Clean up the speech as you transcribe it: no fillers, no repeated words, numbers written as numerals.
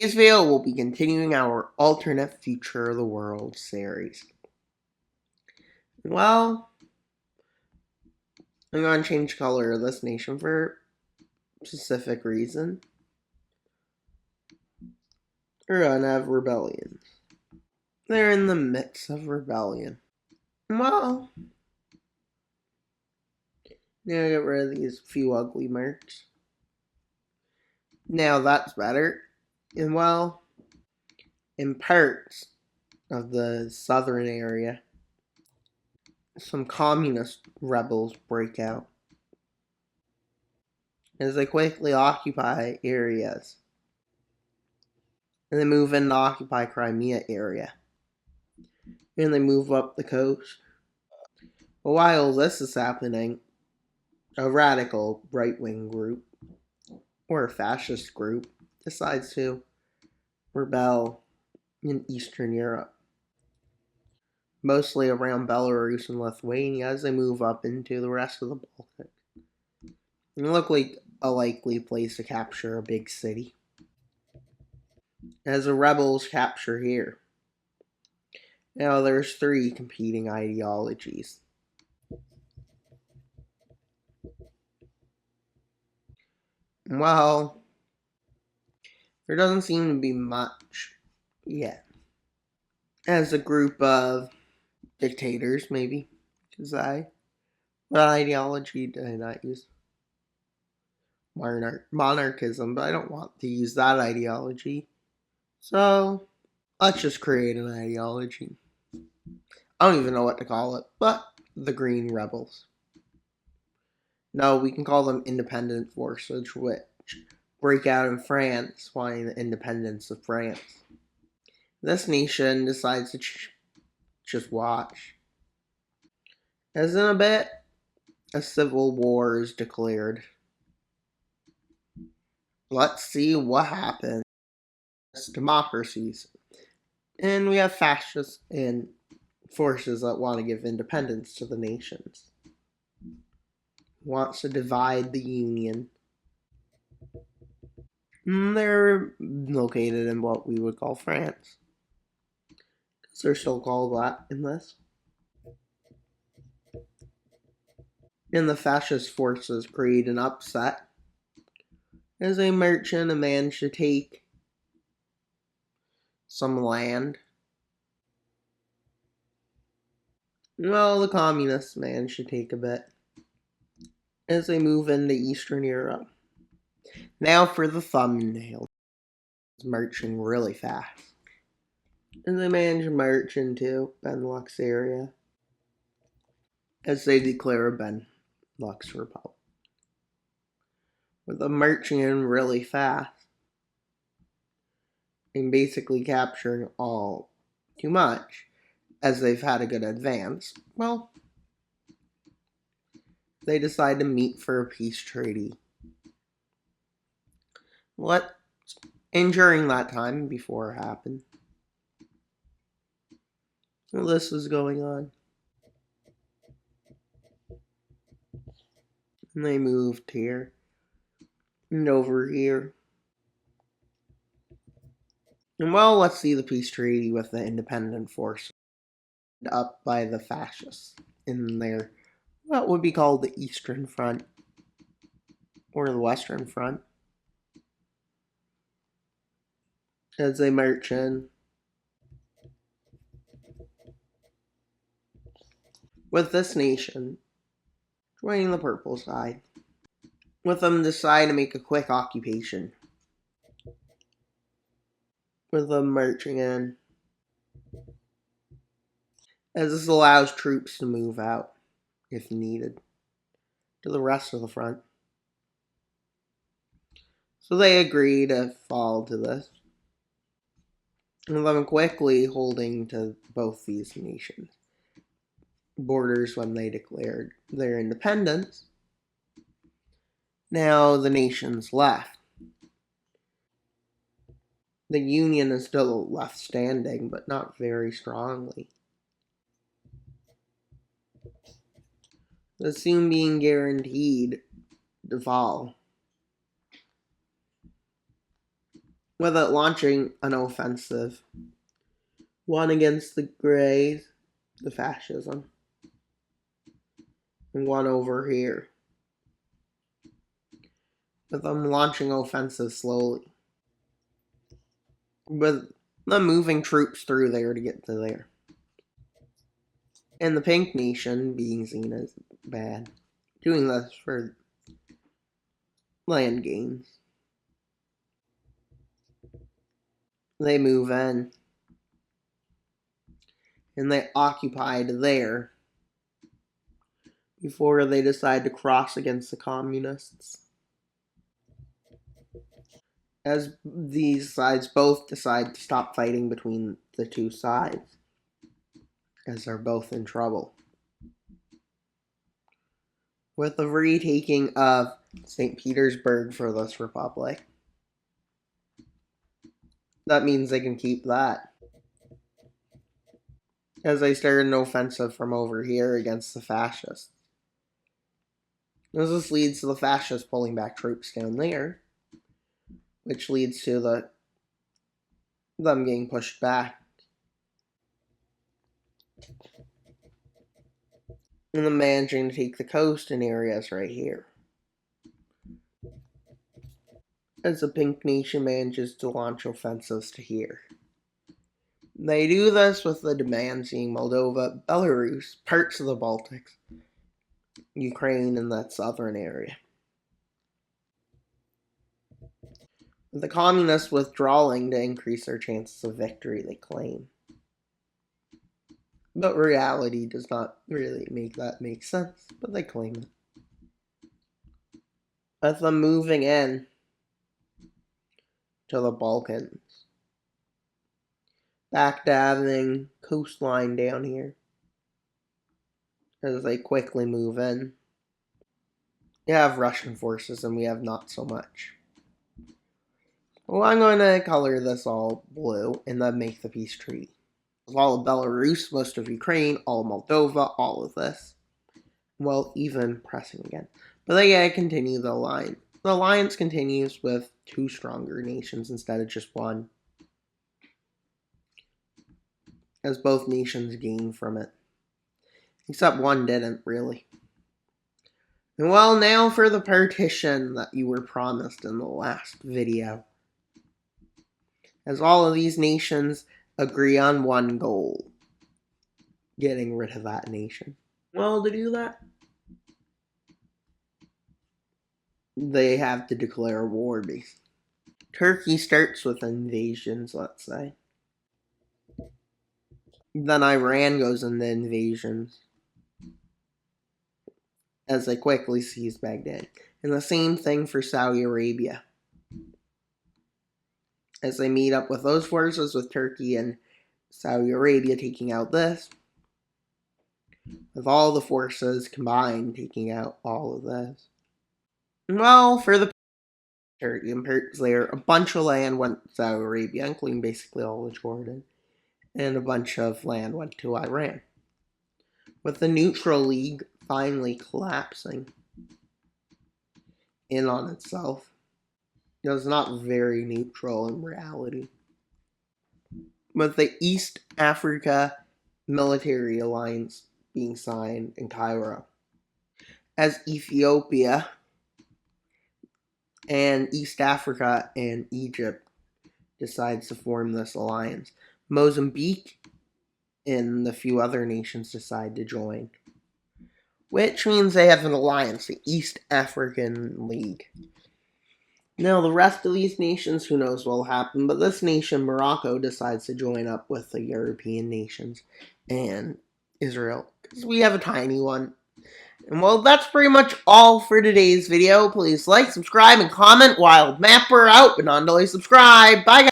This video will be continuing our alternate future of the world series. Well, I'm going to change color of this nation for a specific reason. We're going to have rebellions. They're in the midst of rebellion. Well, now get rid of these few ugly mercs. Now that's better. And well, in parts of the southern area, some communist rebels break out as they quickly occupy areas. And they move in to occupy Crimea area. And they move up the coast. But while this is happening, a radical right-wing group, or a fascist group, decides to rebel in Eastern Europe. Mostly around Belarus and Lithuania as they move up into the rest of the Baltic. And it looked like a likely place to capture a big city. As the rebels capture here. Now there's three competing ideologies. Well, there doesn't seem to be much yet. As a group of dictators, maybe. What ideology did I not use? Monarchism, but I don't want to use that ideology. So, let's just create an ideology. I don't even know what to call it, but the Green Rebels. No, we can call them independent forces, which break out in France, wanting the independence of France. This nation decides to just watch. As in a bit, a civil war is declared. Let's see what happens. Democracies. And we have fascists and forces that want to give independence to the nations. Wants to divide the Union. They're located in what we would call France. Because they're still called that in this. And the fascist forces create an upset. As a merchant, a man should take some land. Well, the communist man should take a bit. As they move into Eastern Europe. Now for the thumbnail. It's marching really fast. And they manage to march into Benelux area. As they declare a Benelux Republic. With them marching in really fast. And basically capturing all too much. As they've had a good advance. Well, they decide to meet for a peace treaty. And during that time, before it happened, well, this was going on. And they moved here. And over here. And well, let's see the peace treaty with the independent force. Up by the fascists. In their, what would be called the Eastern Front. Or the Western Front. As they march in. With this nation joining the purple side. With them decide to make a quick occupation. With them marching in. As this allows troops to move out, if needed, to the rest of the front. So they agree to fall to this. And them quickly holding to both these nations' borders when they declared their independence. Now the nations left. The Union is still left standing, but not very strongly. They're soon being guaranteed to fall. with it launching an offensive. One against the Greys, the fascism, and one over here, with them launching offensive slowly, with them moving troops through there to get to there. And the Pink Nation being seen as bad, doing this for land gains. They move in, and they occupied there before they decide to cross against the communists. As these sides both decide to stop fighting between the two sides, as they're both in trouble. With the retaking of St. Petersburg for this republic, that means they can keep that, as they start an offensive from over here against the fascists. This leads to the fascists pulling back troops down there, which leads to them getting pushed back. And them managing to take the coast in areas right here. As the Pink Nation manages to launch offensives to here. They do this with the demands being Moldova, Belarus, parts of the Baltics, Ukraine, and that southern area. With the communists withdrawing to increase their chances of victory, they claim. But reality does not really make that make sense, but they claim it. With them moving in to the Balkans, backdabbing coastline down here, as they quickly move in. You have Russian forces, and we have not so much. Well, I'm going to color this all blue, and then make the peace treaty. All of Belarus, most of Ukraine, all of Moldova, all of this. Well, even pressing again. But they gotta continue the alliance. The alliance continues with two stronger nations instead of just one, as both nations gain from it. Except one didn't, really. And well, now for the partition that you were promised in the last video. As all of these nations agree on one goal. Getting rid of that nation. Well, to do that, they have to declare war, basically. Turkey starts with invasions, let's say. Then Iran goes into invasions, as they quickly seize Baghdad. And the same thing for Saudi Arabia, as they meet up with those forces, with Turkey and Saudi Arabia taking out this, with all the forces combined taking out all of this. Well, for the Turkey there, a bunch of land went to Saudi Arabia, including basically all of Jordan, and a bunch of land went to Iran. With the Neutral League finally collapsing in on itself. It was not very neutral in reality. With the East Africa Military Alliance being signed in Cairo, as Ethiopia and East Africa and Egypt decides to form this alliance. Mozambique and the few other nations decide to join, which means they have an alliance, the East African League. Now, the rest of these nations, who knows what will happen, but this nation, Morocco, decides to join up with the European nations and Israel, because we have a tiny one. And well, that's pretty much all for today's video. Please like, subscribe, and comment. Wild Mapper out, but not only subscribe. Bye, guys.